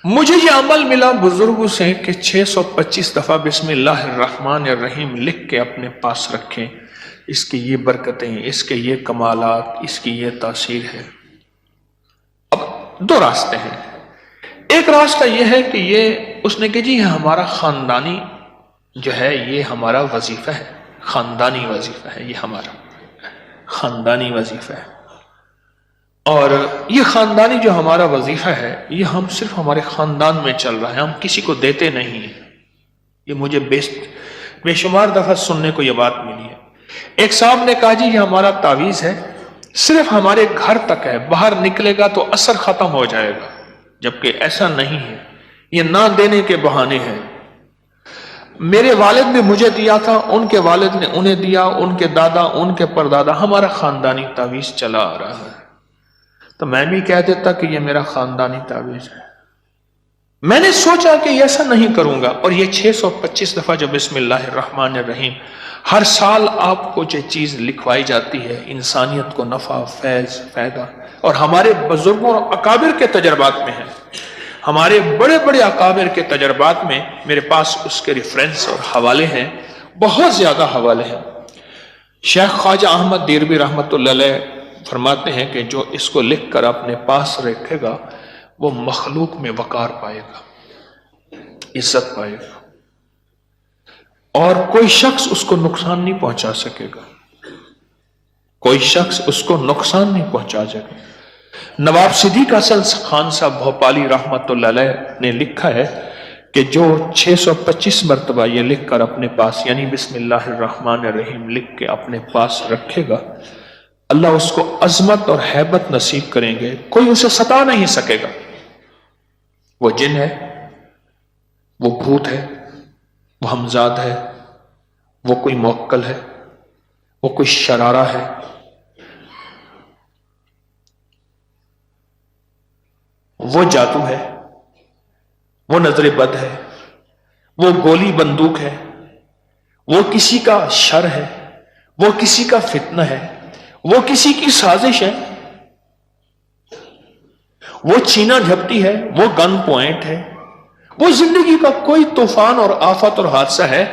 مجھے یہ عمل ملا بزرگوں سے کہ 625 دفعہ بسم اللہ الرحمن الرحیم لکھ کے اپنے پاس رکھیں، اس کی یہ برکتیں، اس کے یہ کمالات، اس کی یہ تاثیر ہے۔ اب دو راستے ہیں، ایک راستہ یہ ہے کہ یہ اس نے کہ جی ہمارا خاندانی جو ہے یہ ہمارا وظیفہ ہے، خاندانی وظیفہ ہے، یہ ہمارا خاندانی وظیفہ ہے، اور یہ خاندانی جو ہمارا وظیفہ ہے یہ ہم صرف ہمارے خاندان میں چل رہا ہے، ہم کسی کو دیتے نہیں ہیں۔ یہ مجھے بے شمار دفعہ سننے کو یہ بات ملی ہے۔ ایک صاحب نے کہا جی یہ ہمارا تعویذ ہے، صرف ہمارے گھر تک ہے، باہر نکلے گا تو اثر ختم ہو جائے گا، جبکہ ایسا نہیں ہے، یہ نہ دینے کے بہانے ہیں۔ میرے والد نے مجھے دیا تھا، ان کے والد نے انہیں دیا، ان کے دادا، ان کے پردادا، ہمارا خاندانی تعویذ چلا آ رہا ہے۔ تو میں بھی کہہ دیتا کہ یہ میرا خاندانی تعویذ ہے۔ میں نے سوچا کہ ایسا نہیں کروں گا، اور یہ 625 دفعہ جو بسم اللہ الرحمن الرحیم ہر سال آپ کو جو چیز لکھوائی جاتی ہے، انسانیت کو نفع، فیض، فائدہ، اور ہمارے بزرگوں اور اکابر کے تجربات میں ہے، ہمارے بڑے بڑے اکابر کے تجربات میں میرے پاس اس کے ریفرنس اور حوالے ہیں، بہت زیادہ حوالے ہیں۔ شیخ خواجہ احمد دیربی رحمۃ اللہ علیہ فرماتے ہیں کہ جو اس کو لکھ کر اپنے پاس رکھے گا وہ مخلوق میں وقار پائے گا، عزت پائے گا، اور کوئی شخص اس کو نقصان نہیں پہنچا سکے گا، کوئی شخص اس کو نقصان نہیں پہنچا سکے گا۔ نواب صدیق حسن خان صاحب بھوپالی رحمۃ اللہ علیہ نے لکھا ہے کہ جو 625 مرتبہ یہ لکھ کر اپنے پاس، یعنی بسم اللہ الرحمن الرحیم لکھ کے اپنے پاس رکھے گا، اللہ اس کو عظمت اور ہیبت نصیب کریں گے، کوئی اسے ستا نہیں سکے گا۔ وہ جن ہے، وہ بھوت ہے، وہ ہمزاد ہے، وہ کوئی موکل ہے، وہ کوئی شرارہ ہے، وہ جادو ہے، وہ نظر بد ہے، وہ گولی بندوق ہے، وہ کسی کا شر ہے، وہ کسی کا فتنہ ہے، وہ کسی کی سازش ہے، وہ چینا جھپٹی ہے، وہ گن پوائنٹ ہے، وہ زندگی کا کوئی طوفان اور آفت اور حادثہ ہے،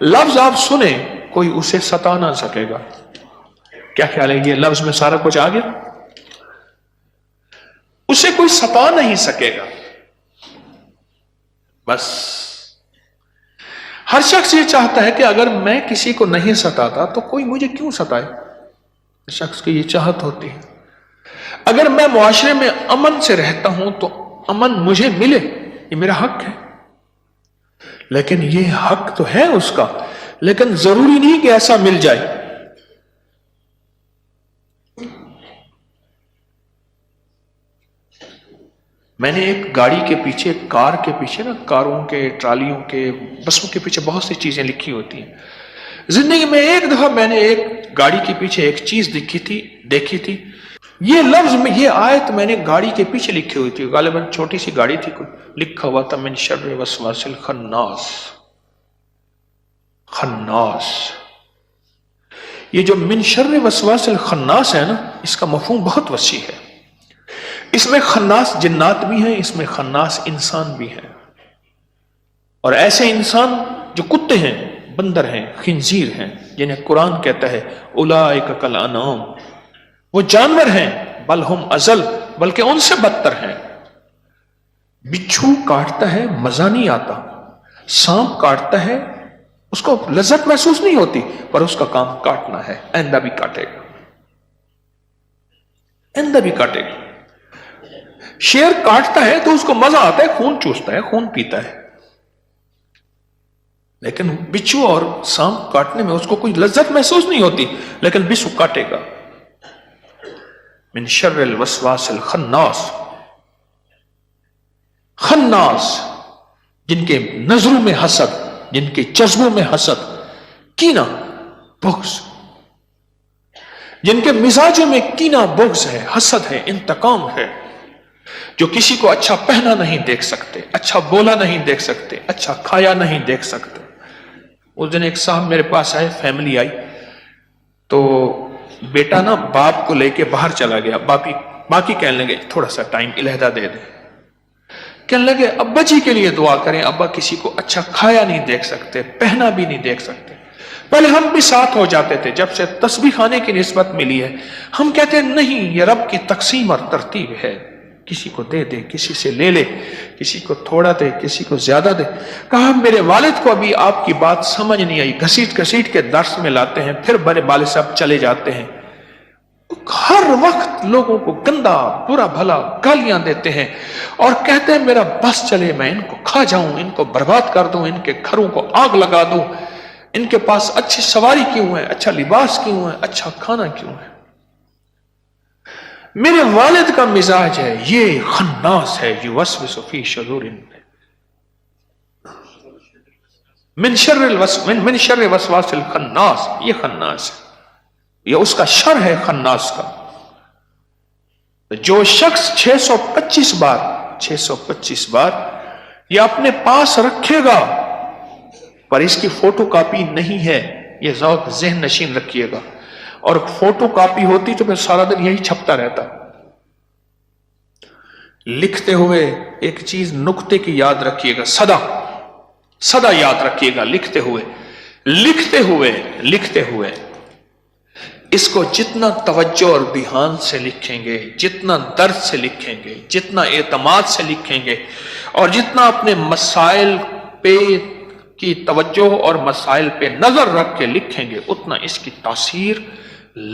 لفظ آپ سنیں کوئی اسے ستا نہ سکے گا۔ کیا خیال ہے، یہ لفظ میں سارا کچھ آ گیا؟ اسے کوئی ستا نہیں سکے گا۔ بس ہر شخص یہ چاہتا ہے کہ اگر میں کسی کو نہیں ستاتا تو کوئی مجھے کیوں ستائے، شخص کی یہ چاہت ہوتی ہے۔ اگر میں معاشرے میں امن سے رہتا ہوں تو امن مجھے ملے، یہ میرا حق ہے، لیکن یہ حق تو ہے اس کا، لیکن ضروری نہیں کہ ایسا مل جائے۔ میں نے ایک گاڑی کے پیچھے، کار کے پیچھے نا، کاروں کے، ٹرالیوں کے، بسوں کے پیچھے بہت سی چیزیں لکھی ہوتی ہیں۔ زندگی میں ایک دفعہ میں نے ایک گاڑی کے پیچھے ایک چیز دیکھی تھی، یہ لفظ میں، یہ آیت میں نے گاڑی کے پیچھے لکھی ہوئی تھی، غالباً چھوٹی سی گاڑی تھی، کوئی لکھا ہوا تھا من شر وسواس الخناس۔ خناس، یہ جو من شر وسواس الخناس ہے نا، اس کا مفہوم بہت وسیع ہے۔ اس میں خناس جنات بھی ہیں، اس میں خناس انسان بھی ہیں، اور ایسے انسان جو کتے ہیں، بندر ہیں، خنزیر ہیں، جنہیں قرآن کہتا ہے اولئک کالانعام، وہ جانور ہیں، بل ہم اضل، بلکہ ان سے بدتر ہیں۔ بچھو کاٹتا ہے مزہ نہیں آتا، سانپ کاٹتا ہے اس کو لذت محسوس نہیں ہوتی، پر اس کا کام کاٹنا ہے، آئندہ بھی کاٹے گا، آئندہ بھی کاٹے گا۔ شیر کاٹتا ہے تو اس کو مزہ آتا ہے، خون چوستا ہے، خون پیتا ہے، لیکن بچھو اور سانپ کاٹنے میں اس کو کوئی لذت محسوس نہیں ہوتی، لیکن بچھو کاٹے گا۔ من شر الوسواس الخناس، خناس، جن کے نظروں میں حسد، جن کے جذبوں میں حسد، کینہ، بغض، جن کے مزاجوں میں کینہ، بغض ہے، حسد ہے، انتقام ہے، جو کسی کو اچھا پہنا نہیں دیکھ سکتے، اچھا بولا نہیں دیکھ سکتے، اچھا کھایا نہیں دیکھ سکتے۔ اس دن ایک صاحب میرے پاس آئے، فیملی آئی، تو بیٹا نا باپ کو لے کے باہر چلا گیا، باقی کہنے لگے تھوڑا سا ٹائم علیحدہ دے دیں۔ کہنے لگے ابا جی کے لیے دعا کریں، ابا کسی کو اچھا کھایا نہیں دیکھ سکتے، پہنا بھی نہیں دیکھ سکتے۔ پہلے ہم بھی ساتھ ہو جاتے تھے، جب سے تسبیح خانے کی نسبت ملی ہے ہم کہتے ہیں نہیں، یہ رب کی تقسیم اور ترتیب ہے، کسی کو دے دے، کسی سے لے لے، کسی کو تھوڑا دے، کسی کو زیادہ دے۔ کہا میرے والد کو ابھی آپ کی بات سمجھ نہیں آئی، گھسیٹ گھسیٹ کے درس میں لاتے ہیں، پھر بڑے والد صاحب چلے جاتے ہیں، ہر وقت لوگوں کو گندا برا بھلا گالیاں دیتے ہیں اور کہتے ہیں میرا بس چلے، میں ان کو کھا جاؤں، ان کو برباد کر دوں، ان کے گھروں کو آگ لگا دوں، ان کے پاس اچھی سواری کیوں ہے، اچھا لباس کیوں ہے، اچھا کھانا کیوں ہے۔ میرے والد کا مزاج ہے یہ خناس ہے، یوسوس فی صدور من شر وسواس الخناس، یہ خناس ہے، یہ اس کا شر ہے خناس کا۔ جو شخص 625 بار یہ اپنے پاس رکھے گا پر اس کی فوٹو کاپی نہیں ہے، یہ ذوق ذہن نشین رکھیے گا، اور فوٹو کاپی ہوتی تو پھر سارا دن یہی چھپتا رہتا۔ لکھتے ہوئے ایک چیز نقطے کی یاد رکھیے گا، صدا یاد رکھیے گا، لکھتے ہوئے اس کو جتنا توجہ اور دھیان سے لکھیں گے، جتنا درد سے لکھیں گے، جتنا اعتماد سے لکھیں گے، اور جتنا اپنے مسائل پہ کی توجہ اور مسائل پہ نظر رکھ کے لکھیں گے، اتنا اس کی تاثیر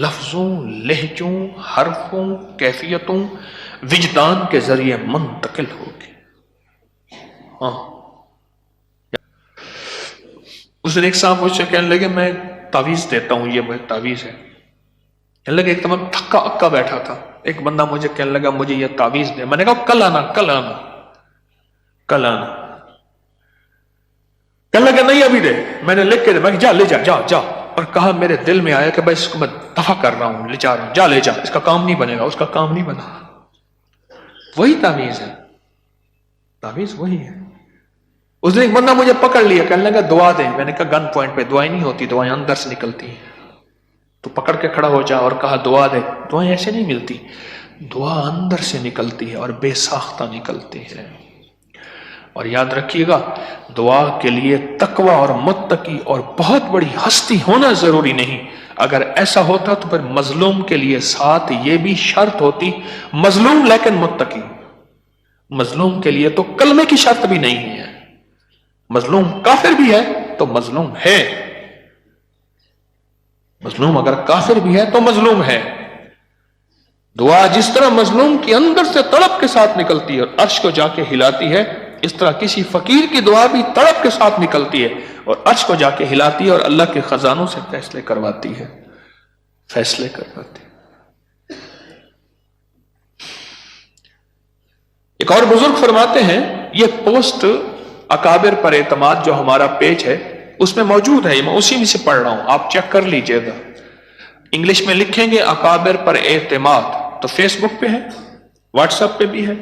لفظوں، لہجوں، حرفوں، کیفیتوں، وجدان کے ذریعے منتقل ہوگی۔ ہاں، اس دن ایک صاحب مجھ سے کہنے لگے میں تعویذ دیتا ہوں، یہ وہ تعویذ ہے۔ کہنے لگے ایک دم تھکا اکا بیٹھا تھا، ایک بندہ مجھے کہنے لگا مجھے یہ تعویذ دے، میں نے کہا کل آنا۔ کہنے لگا نہیں ابھی دے، میں نے لکھ کے دے، میں جا لے جا، اور کہا میرے دل میں آیا کہ بھائی اس کو میں دفع کر رہا ہوں، لے جا رہا ہوں، جا لے جا، اس کا کام نہیں بنے گا، اس کا کام نہیں بنا۔ وہی تعویذ ہے، تعویذ وہی ہے۔ اس دن ایک بندہ مجھے پکڑ لیا، کہنے لگا دعا دے، میں نے کہا گن پوائنٹ پہ دعائیں نہیں ہوتی، دعائیں اندر سے نکلتی ہیں، تو پکڑ کے کھڑا ہو جا، اور کہا دعا دے۔ دعائیں ایسے نہیں ملتی، دعا اندر سے نکلتی ہے اور بے ساختہ نکلتی ہے۔ اور یاد رکھیے گا دعا کے لیے تقوی اور متقی اور بہت بڑی ہستی ہونا ضروری نہیں، اگر ایسا ہوتا تو پھر مظلوم کے لیے ساتھ یہ بھی شرط ہوتی، مظلوم لیکن متقی۔ مظلوم کے لیے تو کلمے کی شرط بھی نہیں ہے، مظلوم کافر بھی ہے تو مظلوم ہے، مظلوم اگر کافر بھی ہے تو مظلوم ہے۔ دعا جس طرح مظلوم کی اندر سے تڑپ کے ساتھ نکلتی ہے اور عرش کو جا کے ہلاتی ہے، اس طرح کسی فقیر کی دعا بھی تڑپ کے ساتھ نکلتی ہے اور عرش کو جا کے ہلاتی ہے اور اللہ کے خزانوں سے فیصلے کرواتی ہے۔ ایک اور بزرگ فرماتے ہیں، یہ پوسٹ اکابر پر اعتماد جو ہمارا پیج ہے اس میں موجود ہے، میں اسی میں سے پڑھ رہا ہوں، آپ چیک کر لیجئے گا۔ انگلش میں لکھیں گے اکابر پر اعتماد تو فیس بک پہ ہے، واٹس ایپ پہ بھی ہے،